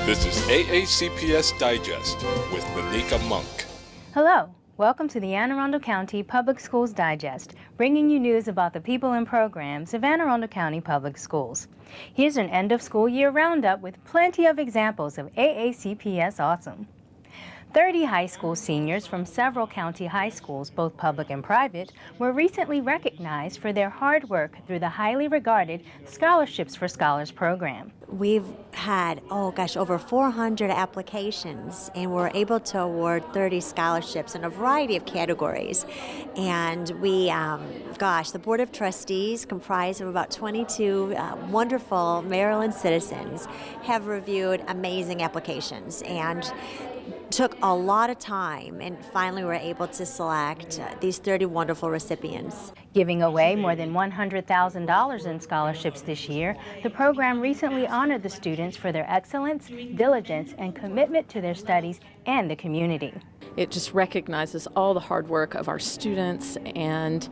This is AACPS Digest with Monica Monk. Hello, welcome to the Anne Arundel County Public Schools Digest, bringing you news about the people and programs of Anne Arundel County Public Schools. Here's an end-of-school year roundup with plenty of examples of AACPS-Awesome. 30 high school seniors from several county high schools, both public and private, were recently recognized for their hard work through the highly regarded Scholarships for Scholars program. We've had, over 400 applications, and we're able to award 30 scholarships in a variety of categories. And we, the Board of Trustees, comprised of about 22 wonderful Maryland citizens, have reviewed amazing applications and took a lot of time, and finally were able to select these 30 wonderful recipients. Giving away more than $100,000 in scholarships this year, the program recently honored the students for their excellence, diligence, and commitment to their studies and the community. It just recognizes all the hard work of our students, and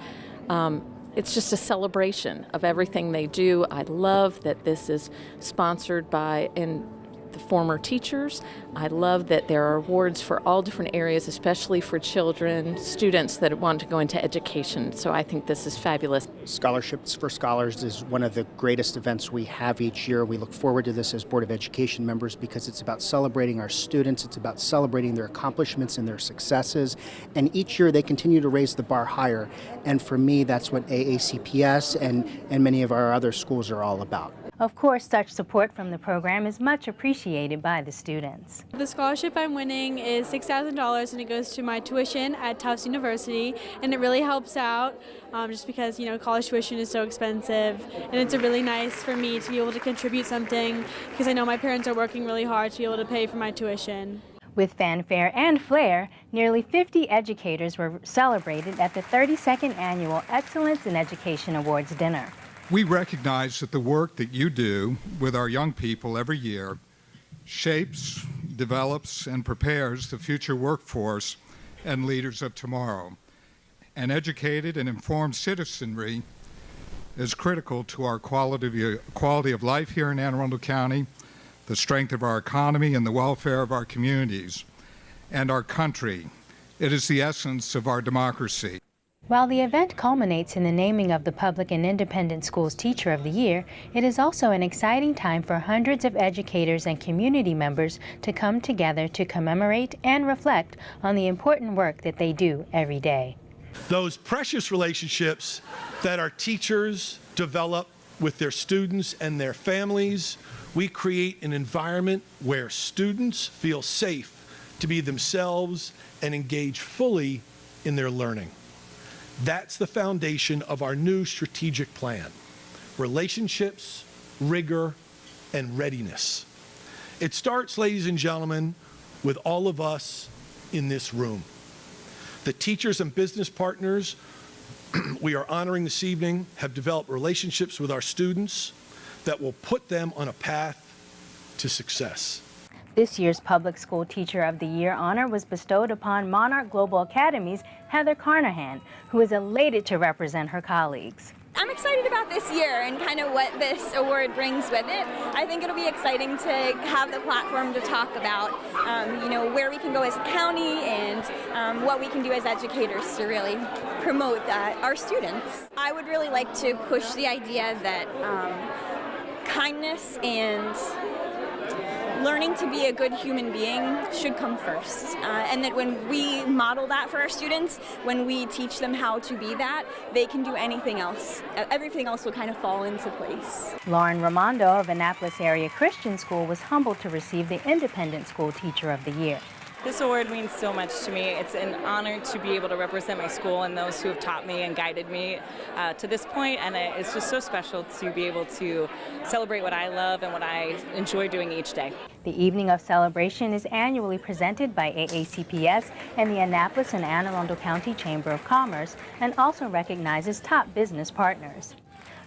it's just a celebration of everything they do. I love that this is sponsored by the former teachers. I love that there are awards for all different areas, especially for children, students that want to go into education. So I think this is fabulous. Scholarships for Scholars is one of the greatest events we have each year. We look forward to this as Board of Education members because it's about celebrating our students. It's about celebrating their accomplishments and their successes. And each year they continue to raise the bar higher. And for me, that's what AACPS and many of our other schools are all about. Of course, such support from the program is much appreciated by the students. The scholarship I'm winning is $6,000, and it goes to my tuition at Tufts University, and it really helps out just because, college tuition is so expensive, and it's really nice for me to be able to contribute something because I know my parents are working really hard to be able to pay for my tuition. With fanfare and flair, nearly 50 educators were celebrated at the 32nd Annual Excellence in Education Awards dinner. We recognize that the work that you do with our young people every year shapes, develops, and prepares the future workforce and leaders of tomorrow. An educated and informed citizenry is critical to our quality of life here in Anne Arundel County, the strength of our economy, and the welfare of our communities and our country. It is the essence of our democracy. While the event culminates in the naming of the Public and Independent Schools Teacher of the Year, it is also an exciting time for hundreds of educators and community members to come together to commemorate and reflect on the important work that they do every day. Those precious relationships that our teachers develop with their students and their families, we create an environment where students feel safe to be themselves and engage fully in their learning. That's the foundation of our new strategic plan: relationships, rigor, and readiness. It starts, ladies and gentlemen, with all of us in this room. The teachers and business partners we are honoring this evening have developed relationships with our students that will put them on a path to success. This year's Public School Teacher of the Year honor was bestowed upon Monarch Global Academy's Heather Carnaghan, who is elated to represent her colleagues. I'm excited about this year and kind of what this award brings with it. I think it'll be exciting to have the platform to talk about, where we can go as a county and what we can do as educators to really promote our students. I would really like to push the idea that kindness and learning to be a good human being should come first, and that when we model that for our students, when we teach them how to be that, they can do anything else. Everything else will kind of fall into place. Lauren Rimando of Annapolis Area Christian School was humbled to receive the Independent School Teacher of the Year. This award means so much to me. It's an honor to be able to represent my school and those who have taught me and guided me to this point, and it's just so special to be able to celebrate what I love and what I enjoy doing each day. The evening of celebration is annually presented by AACPS and the Annapolis and Anne Arundel County Chamber of Commerce, and also recognizes top business partners.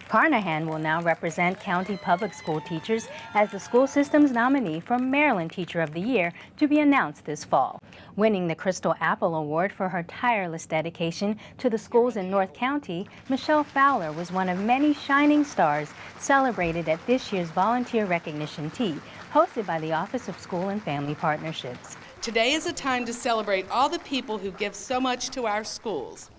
Carnaghan will now represent county public school teachers as the school system's nominee for Maryland Teacher of the Year to be announced this fall. Winning the Crystal Apple Award for her tireless dedication to the schools in North County, Michelle Fowler was one of many shining stars celebrated at this year's Volunteer Recognition Tea, hosted by the Office of School and Family Partnerships. Today is a time to celebrate all the people who give so much to our schools.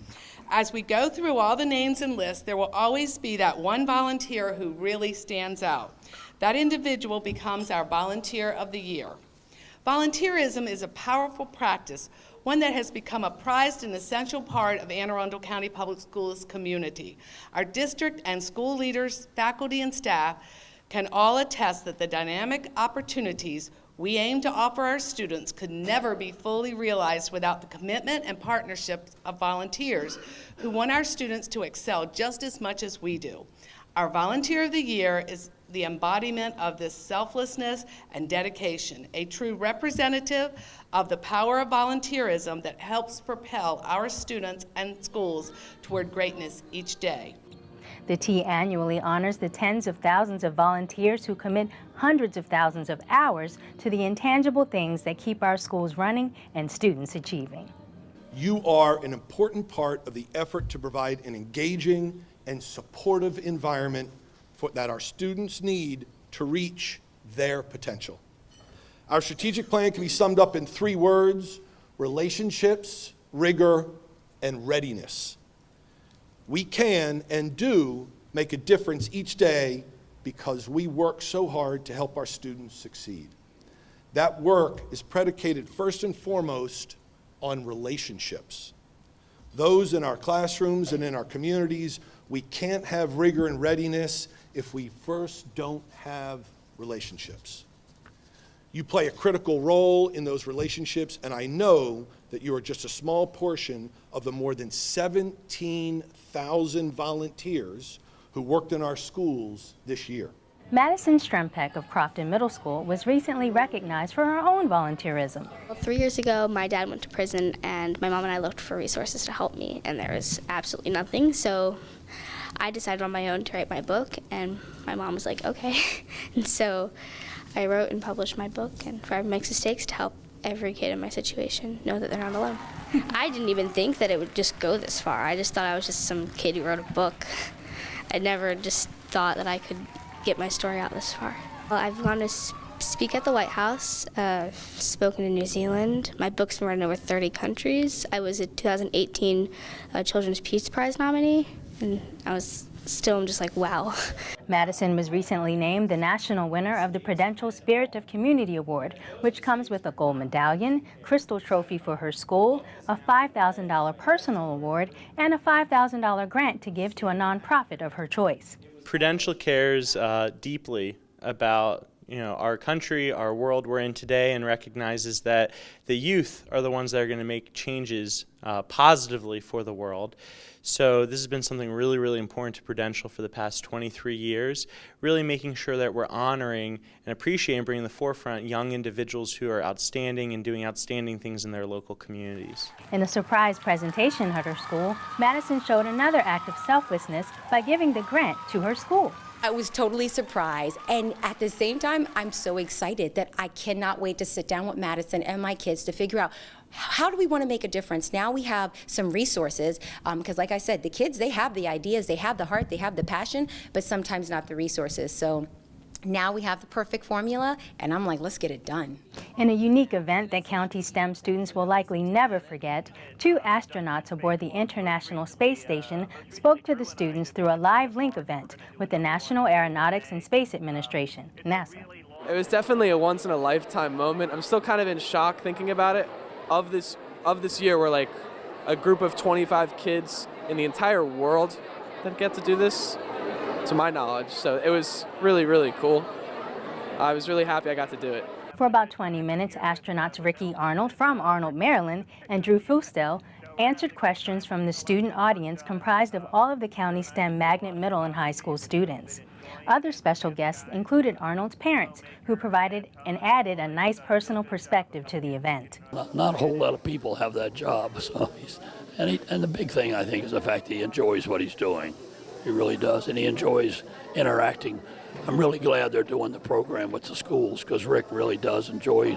As we go through all the names and lists, there will always be that one volunteer who really stands out. That individual becomes our Volunteer of the Year. Volunteerism is a powerful practice, one that has become a prized and essential part of Anne Arundel County Public Schools community. Our district and school leaders, faculty, and staff can all attest that the dynamic opportunities we aim to offer our students could never be fully realized without the commitment and partnership of volunteers who want our students to excel just as much as we do. Our Volunteer of the Year is the embodiment of this selflessness and dedication, a true representative of the power of volunteerism that helps propel our students and schools toward greatness each day. The T annually honors the tens of thousands of volunteers who commit hundreds of thousands of hours to the intangible things that keep our schools running and students achieving. You are an important part of the effort to provide an engaging and supportive environment that our students need to reach their potential. Our strategic plan can be summed up in 3 words: relationships, rigor, and readiness. We can and do make a difference each day because we work so hard to help our students succeed. That work is predicated first and foremost on relationships. Those in our classrooms and in our communities, we can't have rigor and readiness if we first don't have relationships. You play a critical role in those relationships, and I know that you are just a small portion of the more than 17,000 volunteers who worked in our schools this year. Madison Strempeck of Crofton Middle School was recently recognized for her own volunteerism. Well, 3 years ago, my dad went to prison, and my mom and I looked for resources to help me, and there was absolutely nothing, so I decided on my own to write my book, and my mom was like, okay. And so I wrote and published my book, and Forever Makes Mistakes, to help every kid in my situation know that they're not alone. I didn't even think that it would just go this far. I just thought I was just some kid who wrote a book. I never just thought that I could get my story out this far. Well, I've gone to speak at the White House, spoken in New Zealand. My book's been read in over 30 countries. I was a 2018 Children's Peace Prize nominee, and I'm just like, wow. Madison was recently named the national winner of the Prudential Spirit of Community Award, which comes with a gold medallion, crystal trophy for her school, a $5,000 personal award, and a $5,000 grant to give to a nonprofit of her choice. Prudential cares deeply about our country, our world we're in today, and recognizes that the youth are the ones that are going to make changes positively for the world. So this has been something really, really important to Prudential for the past 23 years, really making sure that we're honoring and appreciating and bringing to the forefront young individuals who are outstanding and doing outstanding things in their local communities. In a surprise presentation at her school, Madison showed another act of selflessness by giving the grant to her school. I was totally surprised, and at the same time, I'm so excited that I cannot wait to sit down with Madison and my kids to figure out how do we want to make a difference. Now we have some resources, because like I said, the kids, they have the ideas, they have the heart, they have the passion, but sometimes not the resources. So now we have the perfect formula, and I'm like, let's get it done. In a unique event that County STEM students will likely never forget, 2 astronauts aboard the International Space Station spoke to the students through a live link event with the National Aeronautics and Space Administration, NASA. It was definitely a once-in-a-lifetime moment. I'm still kind of in shock thinking about it. Of this year, we're like a group of 25 kids in the entire world that get to do this, to my knowledge. So it was really, really cool. I was really happy I got to do it. For about 20 minutes, astronauts Ricky Arnold from Arnold, Maryland, and Drew Fustel answered questions from the student audience comprised of all of the county's STEM magnet middle and high school students. Other special guests included Arnold's parents, who provided and added a nice personal perspective to the event. Not a whole lot of people have that job, so and the big thing, I think, is the fact that he enjoys what he's doing. He really does, and he enjoys interacting. I'm really glad they're doing the program with the schools, because Rick really does enjoy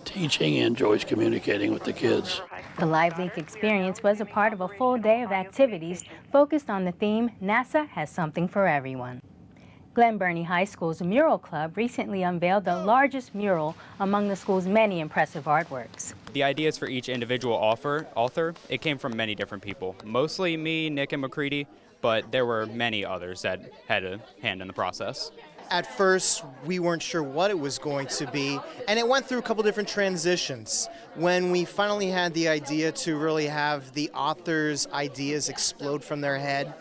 teaching and enjoys communicating with the kids. The Live Link experience was a part of a full day of activities focused on the theme, NASA has something for everyone. Glen Burnie High School's Mural Club recently unveiled the largest mural among the school's many impressive artworks. The ideas for each individual author, it came from many different people. Mostly me, Nick, and McCready, but there were many others that had a hand in the process. At first, we weren't sure what it was going to be, and it went through a couple different transitions. When we finally had the idea to really have the authors' ideas explode from their head,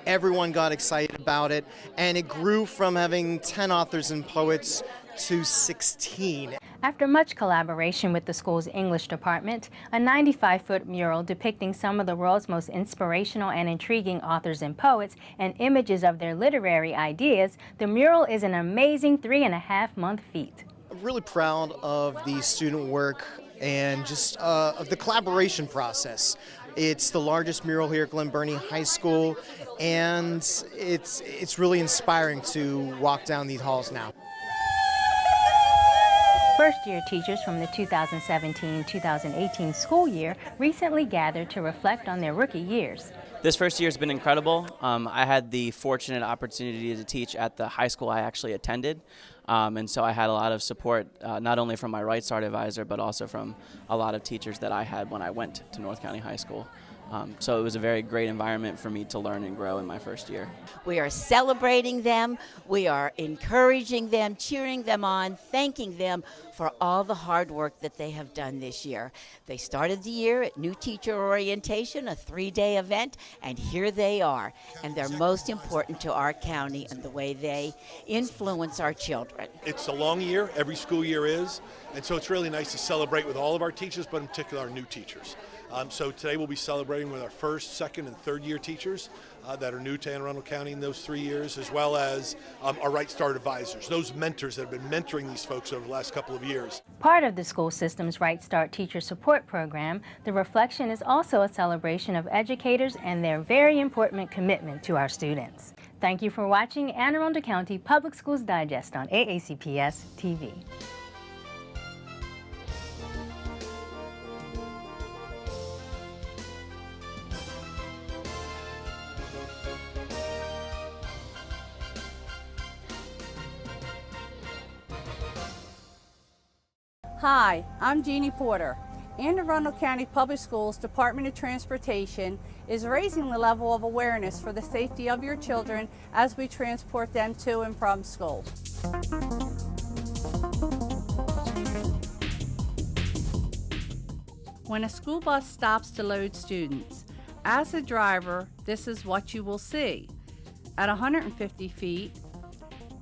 everyone got excited about it, and it grew from having 10 authors and poets to 16. After much collaboration with the school's English department, a 95-foot mural depicting some of the world's most inspirational and intriguing authors and poets and images of their literary ideas, the mural is an amazing 3.5-month feat. I'm really proud of the student work and just of the collaboration process. It's the largest mural here at Glen Burnie High School, and it's really inspiring to walk down these halls now. First-year teachers from the 2017-2018 school year recently gathered to reflect on their rookie years. This first year has been incredible. I had the fortunate opportunity to teach at the high school I actually attended, and so I had a lot of support, not only from my Right Start advisor, but also from a lot of teachers that I had when I went to North County High School. So it was a very great environment for me to learn and grow in my first year. We are celebrating them, we are encouraging them, cheering them on, thanking them for all the hard work that they have done this year. They started the year at New Teacher Orientation, a 3-day event, and here they are. And they're most important to our county and the way they influence our children. It's a long year, every school year is, and so it's really nice to celebrate with all of our teachers, but in particular our new teachers. So today we'll be celebrating with our first, second, and third year teachers that are new to Anne Arundel County in those 3 years, as well as our Right Start advisors, those mentors that have been mentoring these folks over the last couple of years. Part of the school system's Right Start Teacher Support Program, the Reflection is also a celebration of educators and their very important commitment to our students. Thank you for watching Anne Arundel County Public Schools Digest on AACPS-TV. Hi, I'm Jeannie Porter. Anne Arundel County Public Schools Department of Transportation is raising the level of awareness for the safety of your children as we transport them to and from school. When a school bus stops to load students, as a driver, this is what you will see. At 150 feet,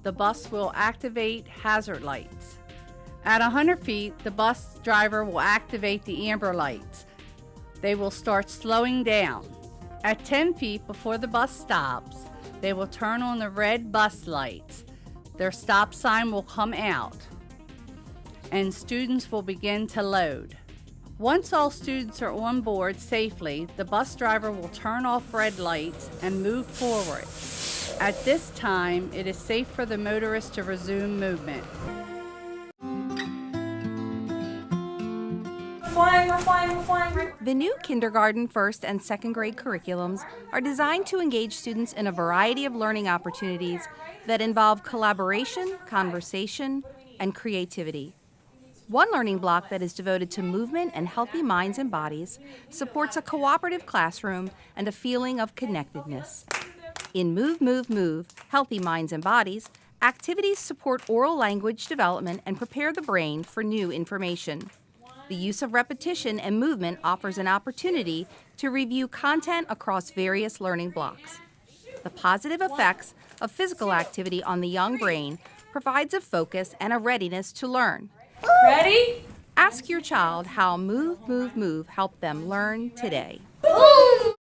the bus will activate hazard lights. At 100 feet, the bus driver will activate the amber lights. They will start slowing down. At 10 feet before the bus stops, they will turn on the red bus lights. Their stop sign will come out, and students will begin to load. Once all students are on board safely, the bus driver will turn off red lights and move forward. At this time, it is safe for the motorist to resume movement. The new kindergarten, first, and second grade curriculums are designed to engage students in a variety of learning opportunities that involve collaboration, conversation, and creativity. One learning block that is devoted to movement and healthy minds and bodies supports a cooperative classroom and a feeling of connectedness. In Move, Move, Move, Healthy Minds and Bodies, activities support oral language development and prepare the brain for new information. The use of repetition and movement offers an opportunity to review content across various learning blocks. The positive effects of physical activity on the young brain provides a focus and a readiness to learn. Ready? Ask your child how Move, Move, Move helped them learn today.